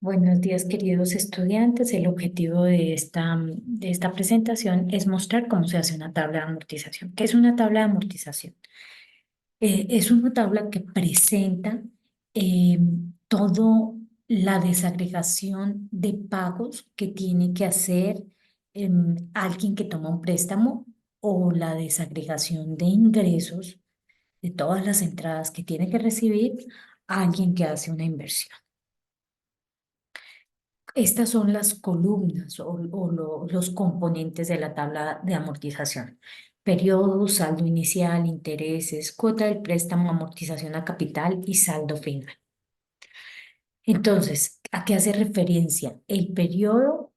Buenos días, queridos estudiantes. El objetivo de esta presentación es mostrar cómo se hace una tabla de amortización. ¿Qué es una tabla de amortización? Es una tabla que presenta eh, todo la desagregación de pagos que tiene que hacer alguien que toma un préstamo o la desagregación de ingresos de todas las entradas que tiene que recibir alguien que hace una inversión. Estas son las columnas o los componentes de la tabla de amortización. Periodo, saldo inicial, intereses, cuota del préstamo, amortización a capital y saldo final. Entonces, ¿a qué hace referencia? El periodo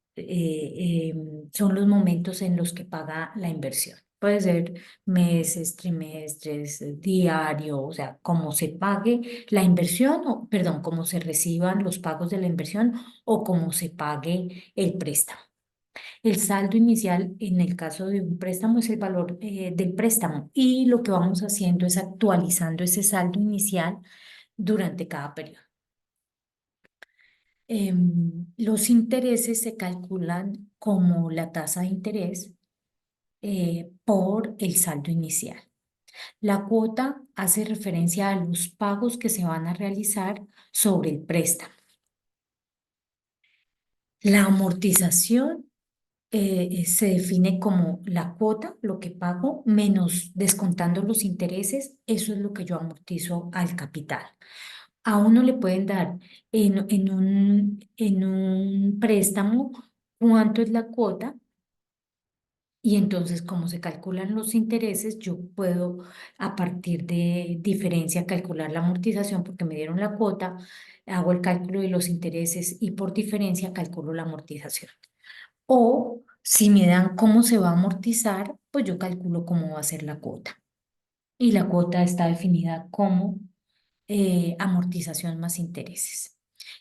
son los momentos en los que paga la inversión. Puede ser meses, trimestres, diario, o sea, cómo se pague la inversión, o, perdón, cómo se reciban los pagos de la inversión o cómo se pague el préstamo. El saldo inicial, en el caso de un préstamo, es el valor del préstamo y lo que vamos haciendo es actualizando ese saldo inicial durante cada periodo. Los intereses se calculan como la tasa de interés por el saldo inicial. La cuota hace referencia a los pagos que se van a realizar sobre el préstamo. La amortización se define como la cuota, lo que pago, menos descontando los intereses, eso es lo que yo amortizo al capital. A uno le pueden dar en un préstamo cuánto es la cuota y entonces como se calculan los intereses, yo puedo a partir de diferencia calcular la amortización porque me dieron la cuota, hago el cálculo de los intereses y por diferencia calculo la amortización. O si me dan cómo se va a amortizar, pues yo calculo cómo va a ser la cuota. Y la cuota está definida como amortización más intereses.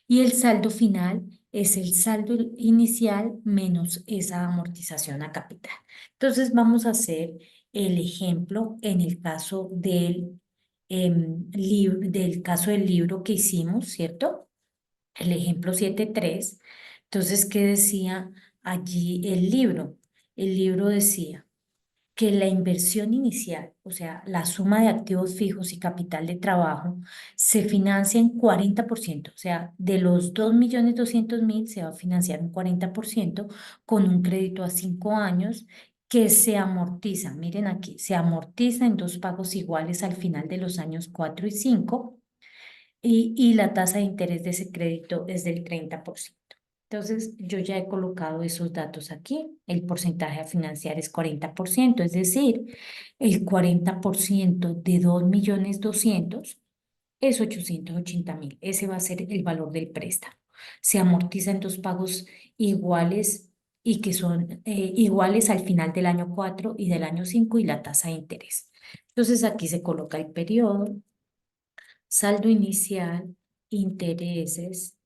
Y el saldo final es el saldo inicial menos esa amortización a capital. Entonces vamos a hacer el ejemplo en el caso del caso del libro que hicimos, ¿cierto? El ejemplo 7.3. Entonces, ¿qué decía allí el libro? El libro decía que la inversión inicial, o sea, la suma de activos fijos y capital de trabajo, se financia en 40%, o sea, de los 2.200.000 se va a financiar un 40% con un crédito a 5 años que se amortiza, miren aquí, se amortiza en dos pagos iguales al final de los años 4 y 5 y la tasa de interés de ese crédito es del 30%. Entonces, yo ya he colocado esos datos aquí. El porcentaje a financiar es 40%, es decir, el 40% de 2.200.000 es 880.000. Ese va a ser el valor del préstamo. Se amortiza en dos pagos iguales y que son iguales al final del año 4 y del año 5 y la tasa de interés. Entonces, aquí se coloca el periodo, saldo inicial, intereses,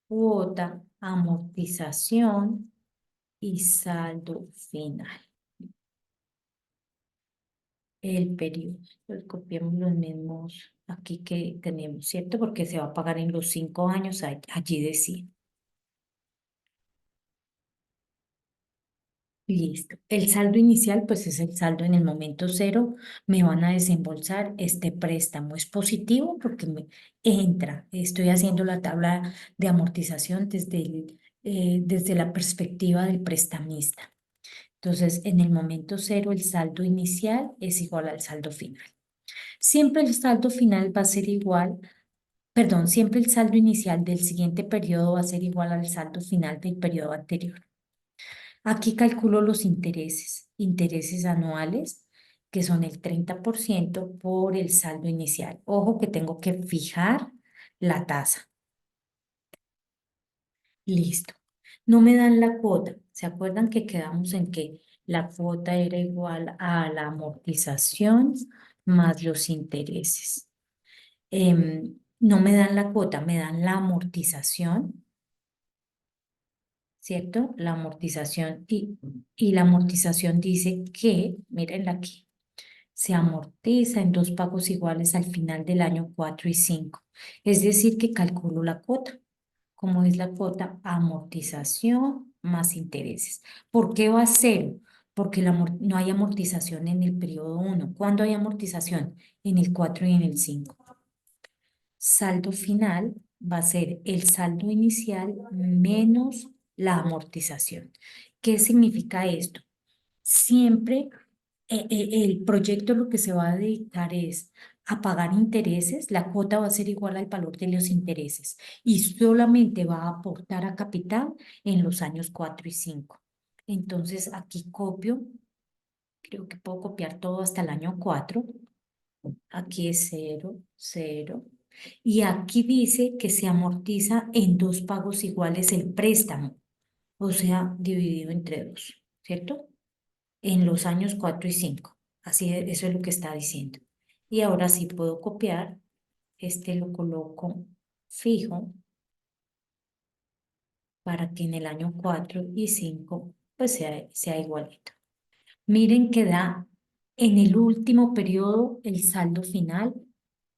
cuota, amortización y saldo final. El periodo. Pues copiamos los mismos aquí que tenemos, ¿cierto? Porque se va a pagar en los 5 años, allí decía. Listo. El saldo inicial, pues es el saldo en el momento cero. Me van a desembolsar este préstamo. Es positivo porque me entra. Estoy haciendo la tabla de amortización desde la perspectiva del prestamista. Entonces, en el momento cero, el saldo inicial es igual al saldo final. Siempre el saldo final va a ser igual, perdón, siempre el saldo inicial del siguiente periodo va a ser igual al saldo final del periodo anterior. Aquí calculo los intereses anuales, que son el 30% por el saldo inicial. Ojo que tengo que fijar la tasa. Listo. No me dan la cuota. ¿Se acuerdan que quedamos en que la cuota era igual a la amortización más los intereses? No me dan la cuota, me dan la amortización, ¿cierto? La amortización y la amortización dice que, mírenla aquí, se amortiza en dos pagos iguales al final del año 4 y 5. Es decir, que calculo la cuota. como es la cuota amortización más intereses. ¿Por qué va a cero? Porque no hay amortización en el periodo 1. ¿Cuándo hay amortización? En el 4 y en el 5. Saldo final va a ser el saldo inicial menos la amortización. ¿Qué significa esto? Siempre el proyecto lo que se va a dedicar es a pagar intereses, la cuota va a ser igual al valor de los intereses y solamente va a aportar a capital en los años 4 y 5. Entonces aquí copio, creo que puedo copiar todo hasta el año 4. Aquí es 0, 0. Y aquí dice que se amortiza en dos pagos iguales el préstamo, o sea, dividido entre dos, ¿cierto? En los años 4 y 5. Eso es lo que está diciendo. Y ahora sí puedo copiar, este lo coloco fijo para que en el año 4 y 5 pues sea igualito. Miren que da en el último periodo el saldo final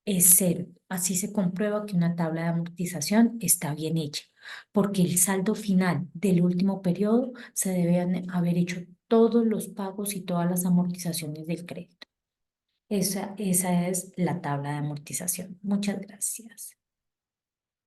es cero. Así se comprueba que una tabla de amortización está bien hecha, porque el saldo final del último periodo se deben haber hecho todos los pagos y todas las amortizaciones del crédito. Esa es la tabla de amortización. Muchas gracias.